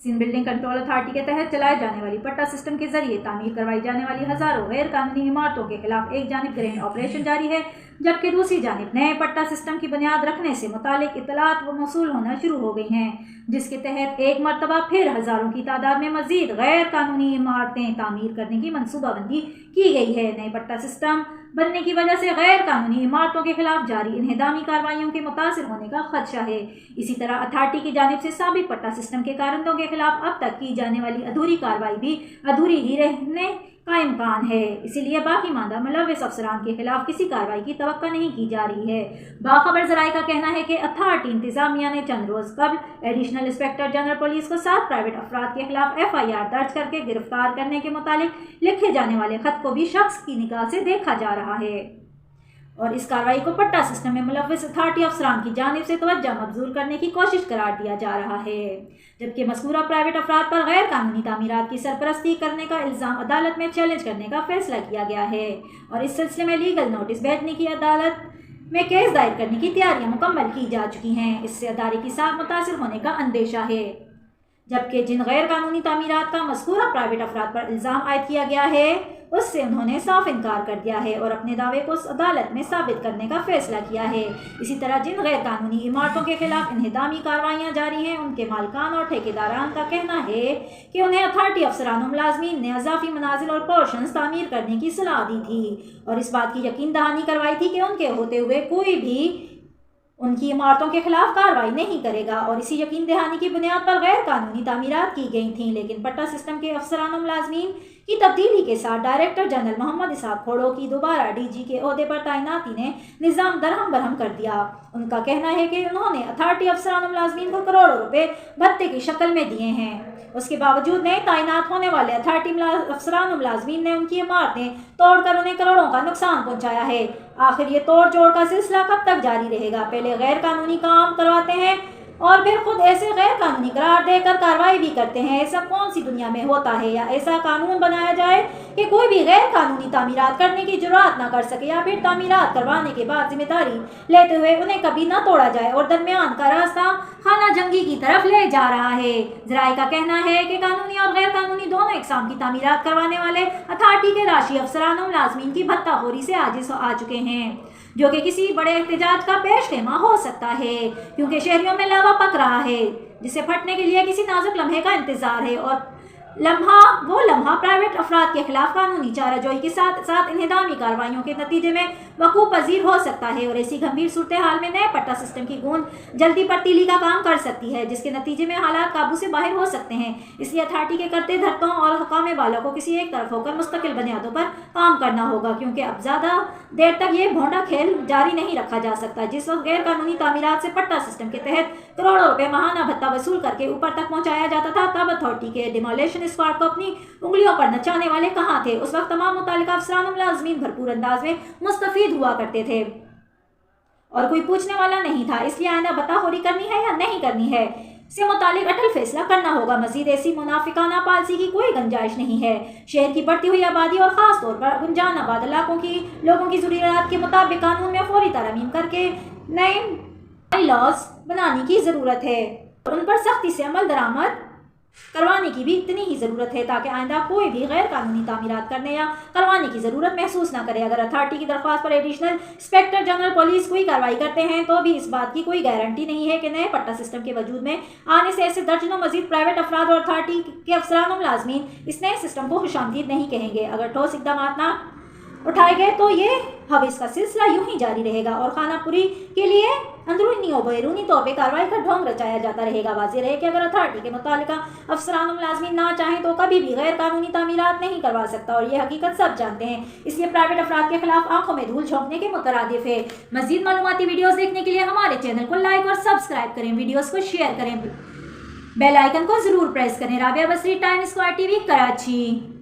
Sindh building control authority के तहत चलाए जाने वाली पट्टा सिस्टम के जरिए तामीर करवाई जाने वाली हजारों गैर कानूनी इमारतों के खिलाफ एक जानिब ग्रेन ऑपरेशन जारी है, जबकि दूसरी जानिब नए पट्टा सिस्टम की बुनियाद रखने से मुतालिक इतलात मौसूल होना शुरू हो गई हैं, जिसके तहत एक मरतबा फिर हजारों की तादाद में मजीद गैर कानूनी इमारतें तामीर करने की मनसूबाबंदी की गई है। नए पट्टा सिस्टम बनने की वजह से गैर कानूनी इमारतों के खिलाफ जारी इन्हेदामी कार्रवाइयों के मुतासिर होने का खदशा है। इसी तरह अथॉरिटी की जानिब से साबिक पट्टा सिस्टम के कारंदों के खिलाफ अब तक की जाने वाली अधूरी कार्रवाई भी अधूरी ही रहने का इम्कान है, इसीलिए बाकी मादा मुलव्विस अफसरान के खिलाफ किसी कार्रवाई की तवक्को नहीं की जा रही है। बाखबर ज़राए का कहना है कि अथॉरिटी इंतजामिया ने चंद रोज़ कबल एडिशनल इंस्पेक्टर जनरल पुलिस को 7 प्राइवेट अफराद के खिलाफ FIR दर्ज करके गिरफ्तार करने के मुतालिक लिखे जाने वाले खत को भी शख्स की निगाह से देखा जा रहा है और इस कार्रवाई को पट्टा सिस्टम में मुलव्विस अथॉरिटी अफसरान की जानिब से तवज्जो मबजूल करने की कोशिश करार दिया जा रहा है, जबकि मज़कूरा प्राइवेट अफराद पर गैर कानूनी तामीरात की सरपरस्ती करने का इल्ज़ाम अदालत में चैलेंज करने का फैसला किया गया है और इस सिलसिले में लीगल नोटिस भेजने की अदालत में केस दायर करने की तैयारियां मुकम्मल की जा चुकी हैं। इससे अदारे की साख मुतासिर होने का अंदेशा है, जबकि जिन गैर कानूनी तामीरात का मज़कूरा प्राइवेट अफराद पर इल्ज़ाम आयद किया गया है उससे उन्होंने साफ इनकार कर दिया है और अपने दावे को अदालत में साबित करने का फैसला किया है। इसी तरह जिन गैर कानूनी इमारतों के खिलाफ इन्हेदामी कार्रवाइयाँ जारी हैं उनके मालकान और ठेकेदारान का कहना है कि उन्हें अथॉरिटी अफसरान और मुलाजमीन ने अजाफी मनाजिल और पोर्शंस तामीर करने की सलाह दी थी और इस बात की यकीन दहानी करवाई थी कि उनके होते हुए कोई भी उनकी इमारतों के खिलाफ कार्रवाई नहीं करेगा और इसी यकीन दहानी की बुनियाद पर गैर कानूनी तामीरात की गई थीं। लेकिन पट्टा सिस्टम के अफसरान और मुलाजमीन की तब्दीली के साथ डायरेक्टर जनरल मोहम्मद इसहाक खोड़ो की दोबारा DG के ओहदे पर तैनाती ने निज़ाम दरहम बरहम कर दिया। उनका कहना है कि उन्होंने अथॉरिटी अफसरान और मुलाजमीन को करोड़ों रुपए भत्ते की शक्ल में दिए हैं, उसके बावजूद नए तैनात होने वाले अथॉरिटी अफसरान और मुलाजमीन ने उनकी इमारतें तोड़कर उन्हें करोड़ों का नुकसान पहुंचाया है। आखिर ये तोड़ जोड़ का सिलसिला कब तक जारी रहेगा? पहले गैर कानूनी काम करवाते हैं और फिर खुद ऐसे गैर कानूनी करार देकर कार्रवाई भी करते हैं। ऐसा कौन सी दुनिया में होता है? या ऐसा कानून बनाया जाए कि कोई भी गैर कानूनी तामीरात करने की जुर्अत ना कर सके या फिर तामीरात करवाने के बाद जिम्मेदारी लेते हुए उन्हें कभी ना तोड़ा जाए और दरमियान का रास्ता खाना जंगी की तरफ ले जा रहा है। ज़राए का कहना है कि कानूनी और गैर कानूनी दोनों इकसाम की तामीरात करवाने वाले अथॉरिटी के राशि अफसरान और मुलाजमीन की भत्ताखोरी से आजिज़ आ चुके हैं, जो कि किसी बड़े एहतजाज का पेश खेमा हो सकता है, क्योंकि शहरियों में लावा पक रहा है जिसे फटने के लिए किसी नाजुक लम्हे का इंतजार है और वो लम्हा प्राइवेट अफराद के खिलाफ कानूनी चाराजोई के साथ साथ इन्हेदामी कार्रवाइयों के नतीजे में वकूफ़ पजीर हो सकता है और ऐसी गंभीर सूरत हाल में नए पट्टा सिस्टम की गूंज जल्दी परतीली का काम कर सकती है, जिसके नतीजे में हालात काबू से बाहर हो सकते हैं। इसलिए अथॉरिटी के करते धरतों और हकामे वालों को किसी एक तरफ होकर मुस्तकिल बुनियादों पर काम करना होगा, क्योंकि अब ज़्यादा देर तक ये भोंडा खेल जारी नहीं रखा जा सकता। जिस वक्त गैर कानूनी तामीरात से पट्टा सिस्टम के तहत करोड़ों रुपए माहाना भत्ता वसूल करके ऊपर तक पहुँचाया जाता था, तब अथॉरिटी के डिमोलिशन स्क्वाड को अपनी उंगलियों पर नचाने वाले कहाँ थे? उस वक्त तमाम मुतालिका अफसरान और मुलाजमीन भरपूर अंदाज में मुस्तफीद हुआ करते थे और कोई पूछने वाला नहीं था। इसलिए आइंदा भत्ताखोरी करनी है या नहीं करनी है से मुतालिक अटल फैसला करना होगा। मजीद ऐसी मुनाफिकाना पॉलिसी की कोई गुंजाइश नहीं है। शहर की बढ़ती हुई आबादी और ख़ास तौर पर गुंजान आबाद इलाकों की लोगों की ज़रूरियात के मुताबिक कानून में फौरी तरमीम करके नए लॉज बनाने की ज़रूरत है और उन पर सख्ती से अमल दरामद करवाने की भी इतनी ही ज़रूरत है ताकि आइंदा कोई भी गैर कानूनी तामीरात करने या करवाने की ज़रूरत महसूस ना करे। अगर अथॉरिटी की दरख्वास्त पर एडिशनल इंस्पेक्टर जनरल पुलिस कोई कार्रवाई करते हैं तो भी इस बात की कोई गारंटी नहीं है कि नए पट्टा सिस्टम के वजूद में आने से ऐसे दर्जनों मजीद प्राइवेट अफराद और अथॉरिटी के अफसरान और मुलाजमीन इस नए सिस्टम को खुशामदीद नहीं कहेंगे। अगर ठोस इकदाम ना उठाए गए तो ये हविस का सिलसिला यूं ही जारी रहेगा और खानापुरी के लिए अंदरूनी और बैरूनी तौर पर कार्रवाई का ढोंग रचाया जाता रहेगा। वाज़ेह रहे कि अगर अथॉरिटी के मुतालिका अफसरान और मुलाजमीन ना चाहें तो कभी भी गैर कानूनी तामीरात नहीं करवा सकता और ये हकीकत सब जानते हैं। इसलिए प्राइवेट अफराद के खिलाफ आंखों में धूल झोंकने के मुतरादिफ है। मज़ीद मालूमाती वीडियोस देखने के लिए हमारे चैनल को लाइक और सब्सक्राइब करें, वीडियोज़ को शेयर करें, बेल आइकन को ज़रूर प्रेस करें। राबिया बसरी, टाइम स्क्वायर TV, कराची।